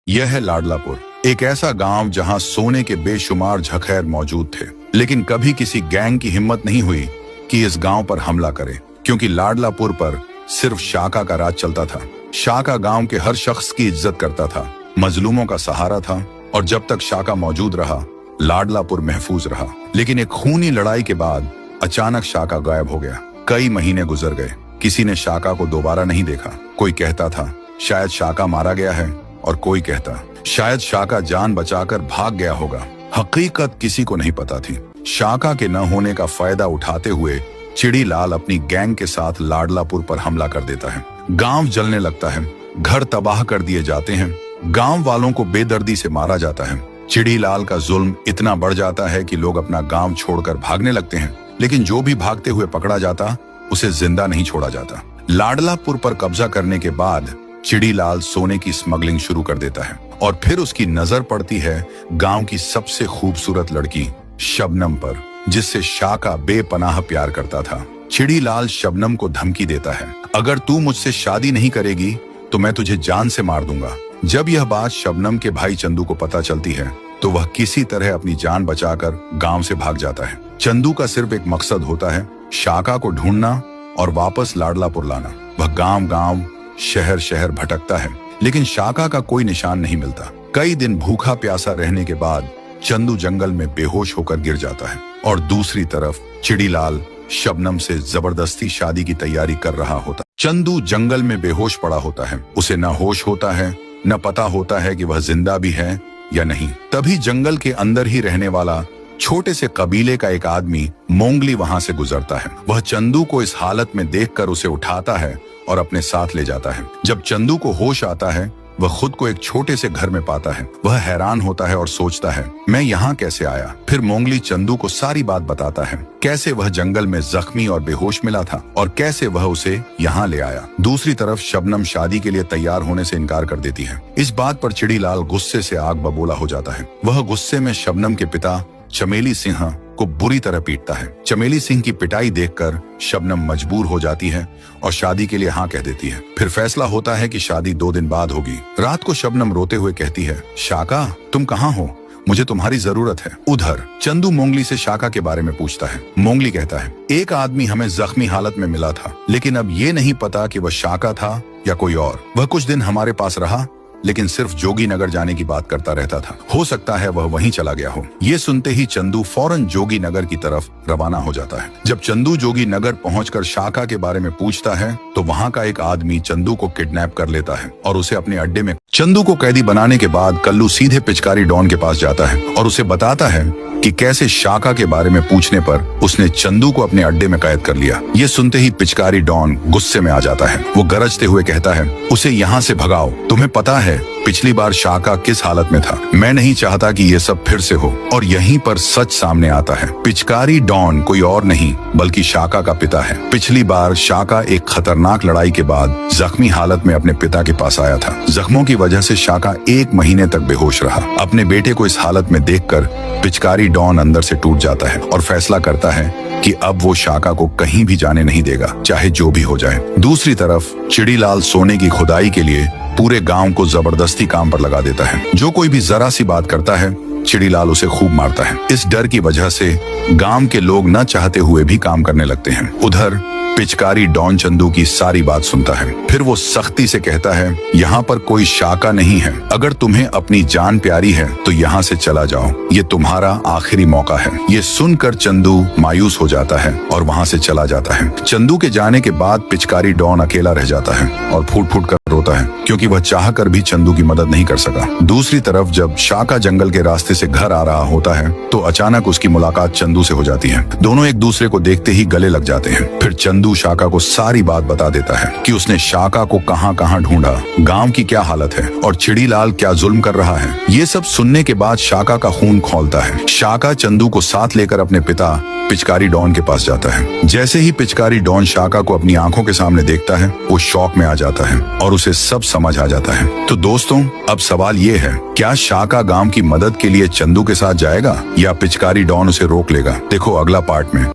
यह है लाडलापुर, एक ऐसा गांव जहां सोने के बेशुमार झखैर मौजूद थे, लेकिन कभी किसी गैंग की हिम्मत नहीं हुई कि इस गांव पर हमला करे, क्योंकि लाडलापुर पर सिर्फ शाका का राज चलता था। शाका गांव के हर शख्स की इज्जत करता था, मजलूमों का सहारा था, और जब तक शाका मौजूद रहा लाडलापुर महफूज रहा। लेकिन एक खूनी लड़ाई के बाद अचानक शाका गायब हो गया। कई महीने गुजर गए, किसी ने शाका को दोबारा नहीं देखा। कोई कहता था शायद शाका मारा गया है, और कोई कहता शायद शाका जान बचाकर भाग गया होगा। हकीकत किसी को नहीं पता थी। शाका के न होने का फायदा उठाते हुए चिड़ीलाल अपनी गैंग के साथ लाडलापुर पर हमला कर देता है। गांव जलने लगता है, घर तबाह कर दिए जाते हैं, गांव वालों को बेदर्दी से मारा जाता है। चिड़ीलाल का जुल्म इतना बढ़ जाता है कि लोग अपना गांव छोड़कर भागने लगते हैं, लेकिन जो भी भागते हुए पकड़ा जाता उसे जिंदा नहीं छोड़ा जाता। लाडलापुर पर कब्जा करने के बाद चिड़ीलाल सोने की स्मगलिंग शुरू कर देता है, और फिर उसकी नजर पड़ती है गांव की सबसे खूबसूरत लड़की शबनम पर, जिससे शाका बेपनाह प्यार करता था। चिड़ीलाल शबनम को धमकी देता है, अगर तू मुझसे शादी नहीं करेगी तो मैं तुझे जान से मार दूंगा। जब यह बात शबनम के भाई चंदू को पता चलती है तो वह किसी तरह अपनी जान बचाकर गांव से भाग जाता है। चंदू का सिर्फ एक मकसद होता है, शाका को ढूंढना और वापस लाडलापुर लाना। वह गांव गांव शहर शहर भटकता है, लेकिन शाका का कोई निशान नहीं मिलता। कई दिन भूखा प्यासा रहने के बाद चंदू जंगल में बेहोश होकर गिर जाता है, और दूसरी तरफ चिड़ीलाल शबनम से जबरदस्ती शादी की तैयारी कर रहा होता। चंदू जंगल में बेहोश पड़ा होता है, उसे न होश होता है, न पता होता है कि वह जिंदा भी है या नहीं। तभी जंगल के अंदर ही रहने वाला छोटे से कबीले का एक आदमी मोंगली वहां से गुजरता है। वह चंदू को इस हालत में देखकर उसे उठाता है और अपने साथ ले जाता है। जब चंदू को होश आता है, वह खुद को एक छोटे से घर में पाता है। वह हैरान होता है और सोचता है, मैं यहाँ कैसे आया। फिर मोंगली चंदू को सारी बात बताता है, कैसे वह जंगल में जख्मी और बेहोश मिला था और कैसे वह उसे यहाँ ले आया। दूसरी तरफ शबनम शादी के लिए तैयार होने से इनकार कर देती है। इस बात पर चिड़ीलाल गुस्से से आग बबूला हो जाता है। वह गुस्से में शबनम के पिता चमेली सिंह को बुरी तरह पीटता है। चमेली सिंह की पिटाई देखकर शबनम मजबूर हो जाती है और शादी के लिए हाँ कह देती है। फिर फैसला होता है कि शादी 2 दिन बाद होगी। रात को शबनम रोते हुए कहती है, शाका तुम कहाँ हो, मुझे तुम्हारी जरूरत है। उधर चंदू मोंगली से शाका के बारे में पूछता है। मोंगली कहता है, एक आदमी हमें जख्मी हालत में मिला था, लेकिन अब ये नहीं पता कि वह शाका था या कोई और। वह कुछ दिन हमारे पास रहा, लेकिन सिर्फ जोगी नगर जाने की बात करता रहता था। हो सकता है वह वहीं चला गया हो। ये सुनते ही चंदू फौरन जोगी नगर की तरफ रवाना हो जाता है। जब चंदू जोगी नगर पहुंचकर शाका के बारे में पूछता है तो वहां का एक आदमी चंदू को किडनैप कर लेता है और उसे अपने अड्डे में। चंदू को कैदी बनाने के बाद कल्लू सीधे पिचकारी डॉन के पास जाता है और उसे बताता है कि कैसे शाका के बारे में पूछने पर उसने चंदू को अपने अड्डे में कैद कर लिया। ये सुनते ही पिचकारी डॉन गुस्से में आ जाता है। वो गरजते हुए कहता है, उसे यहाँ से भगाओ। तुम्हें पता है पिछली बार शाका किस हालत में था। मैं नहीं चाहता कि ये सब फिर से हो। और यहीं पर सच सामने आता है। पिचकारी डॉन कोई और नहीं बल्कि शाका का पिता है। पिछली बार शाका एक खतरनाक लड़ाई के बाद जख्मी हालत में अपने पिता के पास आया था। जख्मों की वजह से शाका 1 महीने तक बेहोश रहा। अपने बेटे को इस हालत में देखकर पिचकारी डॉन अंदर से टूट जाता है और फैसला करता है कि अब वो शाका को कहीं भी जाने नहीं देगा, चाहे जो भी हो जाए। दूसरी तरफ चिड़ीलाल सोने की खुदाई के लिए पूरे गांव को जबरदस्ती काम पर लगा देता है। जो कोई भी जरा सी बात करता है चिड़ीलाल उसे खूब मारता है। इस डर की वजह से गांव के लोग न चाहते हुए भी काम करने लगते हैं। उधर पिचकारी डॉन चंदू की सारी बात सुनता है। फिर वो सख्ती से कहता है, यहाँ पर कोई शाका नहीं है। अगर तुम्हें अपनी जान प्यारी है तो यहाँ से चला जाओ, ये तुम्हारा आखिरी मौका है। ये सुनकर चंदू मायूस हो जाता है और वहाँ से चला जाता है। चंदू के जाने के बाद पिचकारी डॉन अकेला रह जाता है और फूट फूट कर रोता है, क्योंकि वह चाहकर भी चंदू की मदद नहीं कर सका। दूसरी तरफ जब शाका जंगल के रास्ते से घर आ रहा होता है तो अचानक उसकी मुलाकात चंदू से हो जाती है। दोनों एक दूसरे को देखते ही गले लग जाते हैं। फिर चंदू शाका को सारी बात बता देता है कि उसने शाका को कहां कहां ढूंढा, गांव की क्या हालत है और चिड़ीलाल क्या जुल्म कर रहा है। ये सब सुनने के बाद शाका का खून खौलता है। शाका चंदू को साथ लेकर अपने पिता पिचकारी डॉन के पास जाता है। जैसे ही पिचकारी डॉन शाका को अपनी आंखों के सामने देखता है वो शौक में आ जाता है और उसे सब समझ आ जाता है। तो दोस्तों, अब सवाल ये है, क्या शाका गांव की मदद के लिए चंदू के साथ जाएगा या पिचकारी डॉन उसे रोक लेगा? देखो अगला पार्ट में।